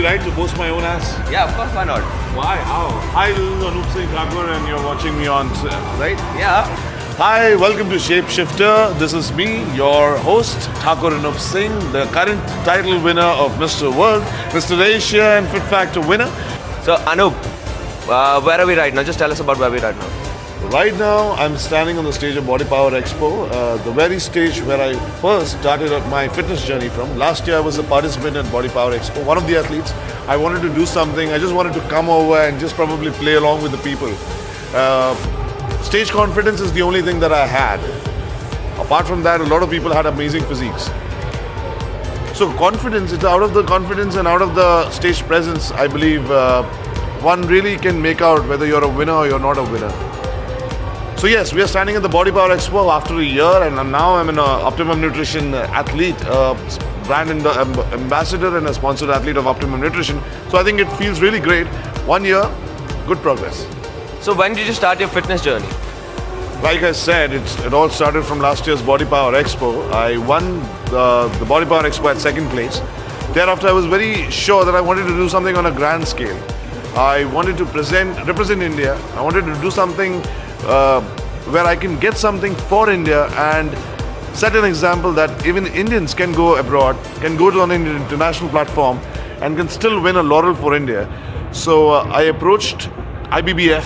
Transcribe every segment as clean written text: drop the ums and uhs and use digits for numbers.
right to boast my own ass? Yeah, of course, why not? Why? How? Hi, this is Anup Singh Thakur and you're watching me on, right? Yeah. Hi, welcome to Shapeshifter. This is me, your host, Thakur Anup Singh, the current title winner of Mr. World, Mr. Asia and Fit Factor winner. So, Anup, where are we right now? Just tell us about where we are right now. Right now, I'm standing on the stage of Body Power Expo, the very stage where I first started my fitness journey from. Last year, I was a participant at Body Power Expo, one of the athletes. I wanted to do something. I just wanted to come over and just probably play along with the people. Stage confidence is the only thing that I had. Apart from that, a lot of people had amazing physiques. So confidence, it's out of the confidence and out of the stage presence, I believe one really can make out whether you're a winner or you're not a winner. So yes, we are standing at the Body Power Expo after a year, and now I'm an Optimum Nutrition athlete, brand ambassador and a sponsored athlete of Optimum Nutrition. So I think it feels really great. 1 year, good progress. So when did you start your fitness journey? Like I said, it all started from last year's Body Power Expo. I won the Body Power Expo at second place. Thereafter, I was very sure that I wanted to do something on a grand scale. I wanted to represent India. I wanted to do something where I can get something for India and set an example that even Indians can go abroad, can go to an international platform and can still win a laurel for India. So I approached IBBF,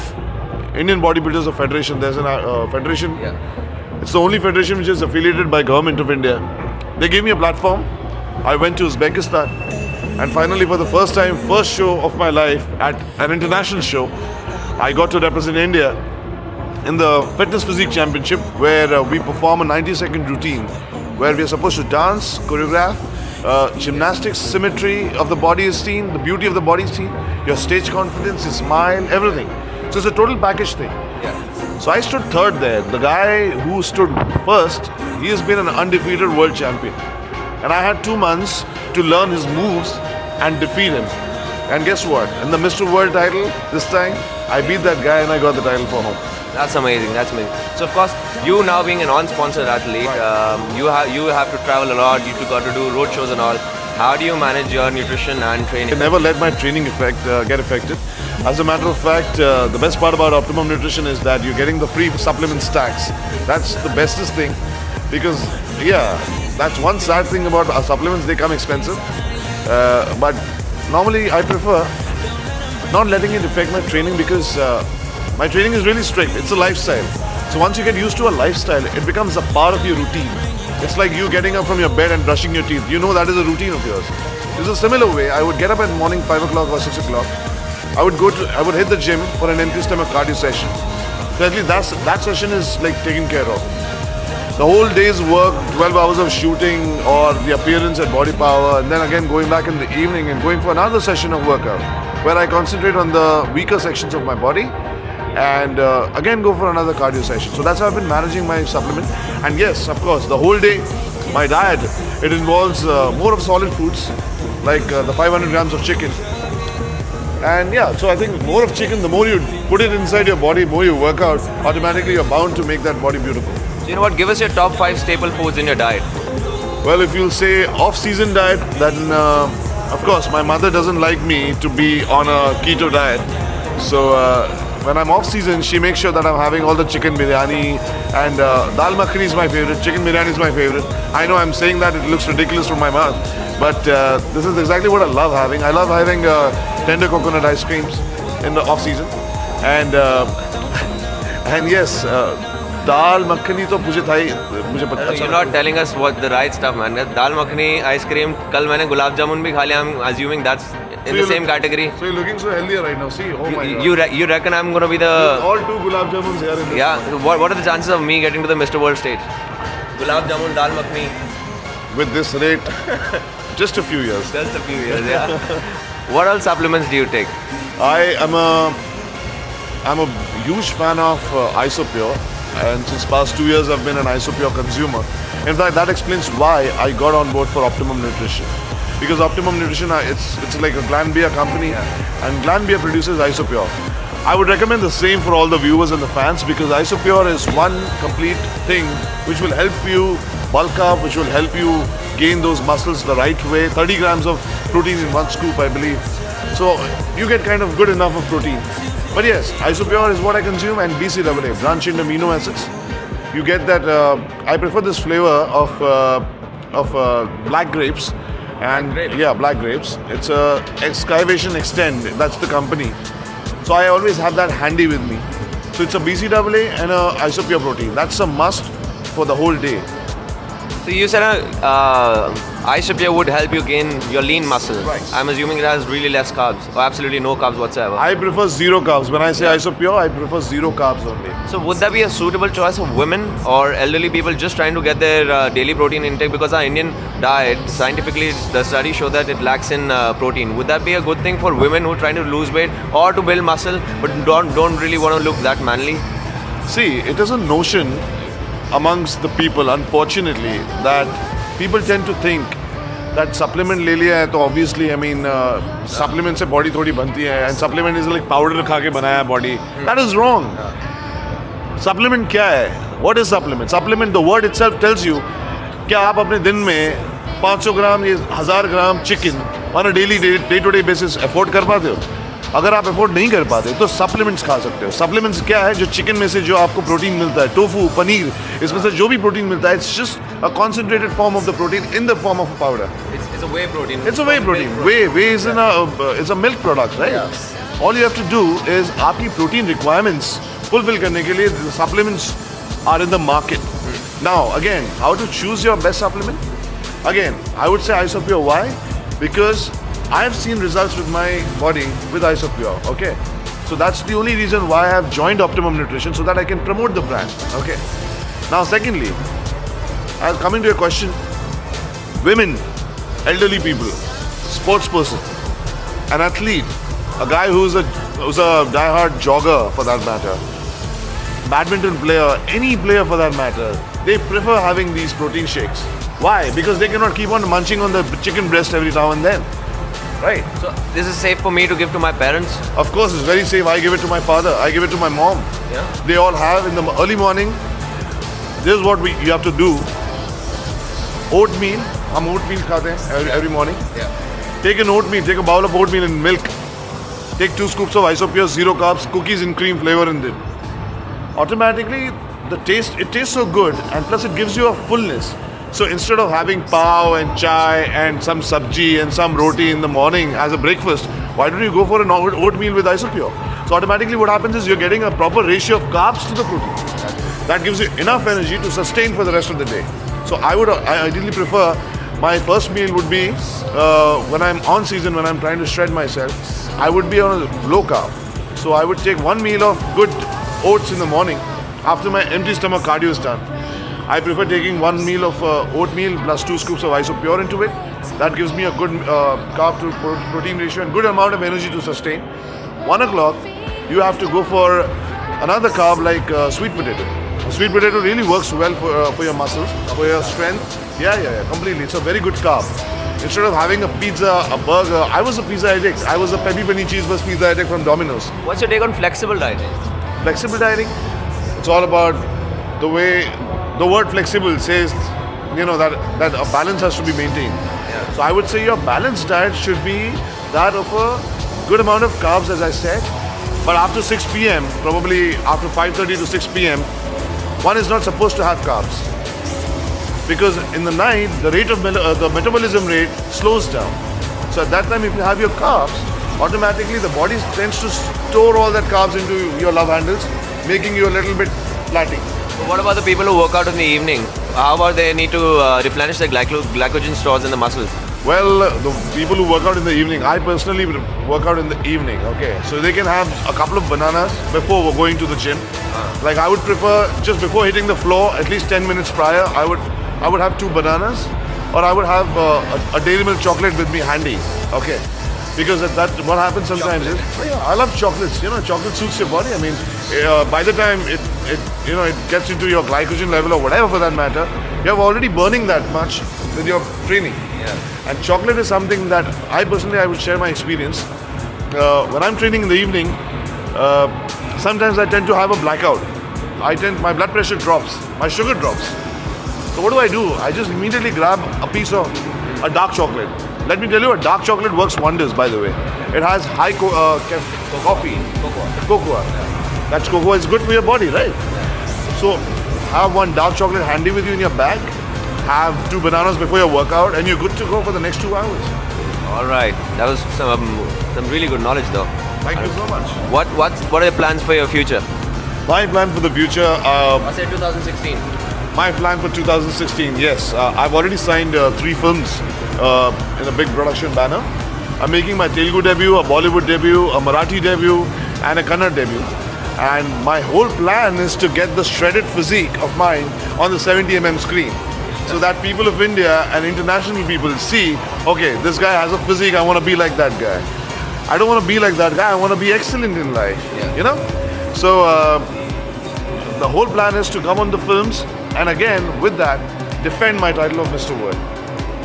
Indian Bodybuilders of Federation. There's a federation. Yeah. It's the only federation which is affiliated by Government of India. They gave me a platform. I went to Uzbekistan and finally for the first time, first show of my life at an international show, I got to represent India in the Fitness Physique Championship, where we perform a 90-second routine where we are supposed to dance, choreograph, gymnastics, symmetry of the body is seen, the beauty of the body is seen, your stage confidence, your smile, everything. So it's a total package thing. Yeah. So I stood third there. The guy who stood first, he has been an undefeated world champion. And I had 2 months to learn his moves and defeat him. And guess what? In the Mr. World title, this time, I beat that guy and I got the title for home. That's amazing. That's amazing. So of course, you now being a non-sponsored athlete, Right. you have to travel a lot. You got to do road shows and all. How do you manage your nutrition and training? I never let my training get affected. As a matter of fact, the best part about Optimum Nutrition is that you're getting the free supplement stacks. That's the bestest thing, because that's one sad thing about our supplements. They come expensive, but normally I prefer not letting it affect my training, because my training is really strict. It's a lifestyle. So once you get used to a lifestyle, it becomes a part of your routine. It's like you getting up from your bed and brushing your teeth. You know that is a routine of yours. It's a similar way. I would get up at morning 5 o'clock or 6 o'clock. I would hit the gym for an empty stomach cardio session. So at least that session is like taken care of. The whole day's work, 12 hours of shooting or the appearance at Body Power, and then again going back in the evening and going for another session of workout where I concentrate on the weaker sections of my body and again go for another cardio session. So that's how I've been managing my supplement. And yes, of course, the whole day, my diet, it involves more of solid foods like the 500 grams of chicken. And so I think more of chicken, the more you put it inside your body, more you work out, automatically you're bound to make that body beautiful. So you know what? Give us your top 5 staple foods in your diet. Well, if you'll say off-season diet, then of course my mother doesn't like me to be on a keto diet. So when I'm off-season, she makes sure that I'm having all the chicken biryani, and dal makhani is my favorite, chicken biryani is my favorite. I know I'm saying that, it looks ridiculous from my mouth, but this is exactly what I love having. I love having tender coconut ice creams in the off-season, and yes, dal makhani to mujhe pata. You're not telling us what the right stuff, man. Dal makhani, ice cream. Kal maine gulab jamun bhi kha liya. I'm assuming that's in the same category. So you're looking so healthier right now. See, oh my God. You reckon I'm gonna be the all 2 gulab jamuns here in this. Yeah. What are the chances of me getting to the Mr. World stage? Gulab jamun, dal makhani. With this rate, just a few years. Just a few years, yeah. What all supplements do you take? I'm a huge fan of Isopure, and since past 2 years I've been an Isopure consumer. In fact, that explains why I got on board for Optimum Nutrition. Because Optimum Nutrition, it's like a Glanbia company, and Glanbia produces Isopure. I would recommend the same for all the viewers and the fans, because Isopure is one complete thing which will help you bulk up, which will help you gain those muscles the right way. 30 grams of protein in one scoop, I believe. So you get kind of good enough of protein. But yes, Isopure is what I consume, and BCAA, branched amino acids. You get that. I prefer this flavor of black grapes, and yeah, black grapes. It's a Excavation Extend. That's the company. So I always have that handy with me. So it's a BCAA and a Isopure protein. That's a must for the whole day. So you said Isopure would help you gain your lean muscle. Right. I'm assuming it has really less carbs or absolutely no carbs whatsoever. I prefer zero carbs. When I say Isopure, I prefer zero carbs only. So would that be a suitable choice of women or elderly people just trying to get their daily protein intake? Because our Indian diet, scientifically, the studies show that it lacks in protein. Would that be a good thing for women who are trying to lose weight or to build muscle but don't really want to look that manly? See, it is a notion amongst the people, unfortunately, that people tend to think that supplement ले लिया है तो obviously, I mean, supplement से body थोड़ी बनती है, and supplement is like powder खा के बनाया है body. That is wrong. Supplement क्या है? What is supplement? Supplement, the word itself tells you क्या आप अपने दिन में 500 ग्राम या 1000 gram chicken on a daily day to day basis afford कर पाते हो? अगर आप अफोर्ड नहीं कर पाते तो सप्लीमेंट्स खा सकते हो. सप्लीमेंट्स क्या है? जो चिकन में से जो आपको प्रोटीन मिलता है, टोफू, पनीर, इसमें से जो भी प्रोटीन मिलता है, it's just a concentrated form of the protein in the form of powder. It's a whey protein. It's a whey protein. Whey is a milk product, right? Yeah. All you have to do is आपकी protein requirements fulfill करने के लिए the supplements are in the market. Now again, how to choose your best supplement? Again, I would say Isopure. Why? Because I have seen results with my body with Isopure. Okay, so that's the only reason why I have joined Optimum Nutrition, so that I can promote the brand. Okay. Now, secondly, as coming to your question, women, elderly people, sports person, an athlete, a guy who's a die-hard jogger for that matter, badminton player, any player for that matter, they prefer having these protein shakes. Why? Because they cannot keep on munching on the chicken breast every now and then. Right. So this is safe for me to give to my parents? Of course, it's very safe. I give it to my father. I give it to my mom. Yeah. They all have in the early morning. This is what you have to do. Oatmeal. हम oatmeal खाते हैं every morning. Yeah. Take an oatmeal. Take a bowl of oatmeal and milk. Take 2 scoops of Isopure, zero carbs, cookies and cream flavor in it. Automatically, it tastes so good, and plus it gives you a fullness. So instead of having pav and chai and some sabji and some roti in the morning as a breakfast, why don't you go for an oatmeal with Isopure? So automatically what happens is you're getting a proper ratio of carbs to the protein. That gives you enough energy to sustain for the rest of the day. So I ideally prefer, my first meal would be, when I'm on season, when I'm trying to shred myself, I would be on a low carb. So I would take one meal of good oats in the morning after my empty stomach cardio is done. I prefer taking one meal of oatmeal plus 2 scoops of Isopure into it. That gives me a good carb to protein ratio and good amount of energy to sustain. 1 o'clock, you have to go for another carb like sweet potato. Sweet potato really works well for your muscles, for your strength. Yeah, completely. It's a very good carb. Instead of having a pizza, a burger, I was a pizza addict. I was a pepperoni cheeseburger pizza addict from Domino's. What's your take on flexible dieting? Flexible dieting, it's all about the way. The word flexible says, that a balance has to be maintained. Yeah. So I would say your balanced diet should be that of a good amount of carbs, as I said. But after 6 p.m., probably after 5:30 to 6 p.m., one is not supposed to have carbs. Because in the night, the rate of the metabolism rate slows down. So at that time, if you have your carbs, automatically the body tends to store all that carbs into your love handles, making you a little bit flatty. So what about the people who work out in the evening? How about they need to replenish their glycogen stores in the muscles? Well, the people who work out in the evening, I personally work out in the evening, okay? So they can have a couple of bananas before going to the gym. Like I would prefer, just before hitting the floor, at least 10 minutes prior, I would have 2 bananas, or I would have a Dairy Milk chocolate with me handy, okay? Because what happens sometimes is, I love chocolates. Chocolate suits your body. I mean, by the time it gets into your glycogen level or whatever for that matter, you have already burning that much with your training. Yeah. And chocolate is something that I would share my experience. When I'm training in the evening, sometimes I tend to have a blackout. My blood pressure drops, my sugar drops. So what do? I just immediately grab a piece of a dark chocolate. Let me tell you, a dark chocolate works wonders, by the way. It has high coffee. Cocoa. That's cocoa is good for your body, right? So have one dark chocolate handy with you in your bag. Have 2 bananas before your workout, and you're good to go for the next 2 hours. All right, that was some really good knowledge, though. Thank you so much. What are your plans for your future? My plan for the future. I said 2016. My plan for 2016, yes. I've already signed 3 films in a big production banner. I'm making my Telugu debut, a Bollywood debut, a Marathi debut, and a Kannada debut. And my whole plan is to get the shredded physique of mine on the 70mm screen. So that people of India and international people see, okay, this guy has a physique, I want to be like that guy. I don't want to be like that guy, I want to be excellent in life. You know? So the whole plan is to come on the films, and again, with that, defend my title of Mr. World.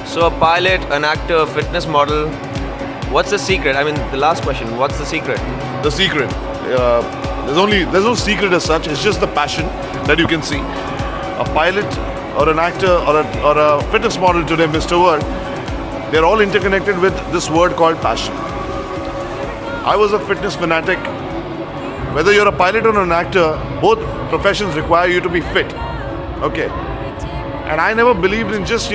So a pilot, an actor, a fitness model. What's the secret? I mean, the last question. What's the secret? The secret. There's no secret as such. It's just the passion that you can see. A pilot or an actor or a fitness model today, Mr. World, they're all interconnected with this word called passion. I was a fitness fanatic. Whether you're a pilot or an actor, both professions require you to be fit. Okay. And I never believed in just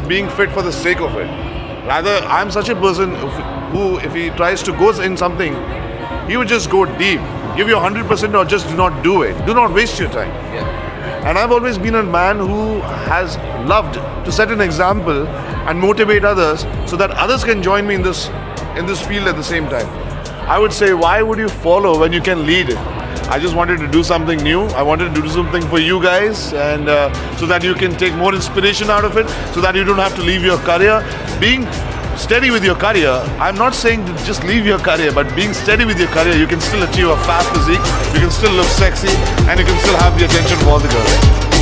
being fit for the sake of it. Rather, I'm such a person who, if he tries to go in something, he would just go deep. Give you 100% or just do not do it. Do not waste your time. Yeah. And I've always been a man who has loved to set an example and motivate others so that others can join me in this field at the same time. I would say, why would you follow when you can lead it? I just wanted to do something new. I wanted to do something for you guys, and so that you can take more inspiration out of it, so that you don't have to leave your career. Being steady with your career, I'm not saying to just leave your career, but being steady with your career, you can still achieve a fab physique, you can still look sexy, and you can still have the attention of all the girls.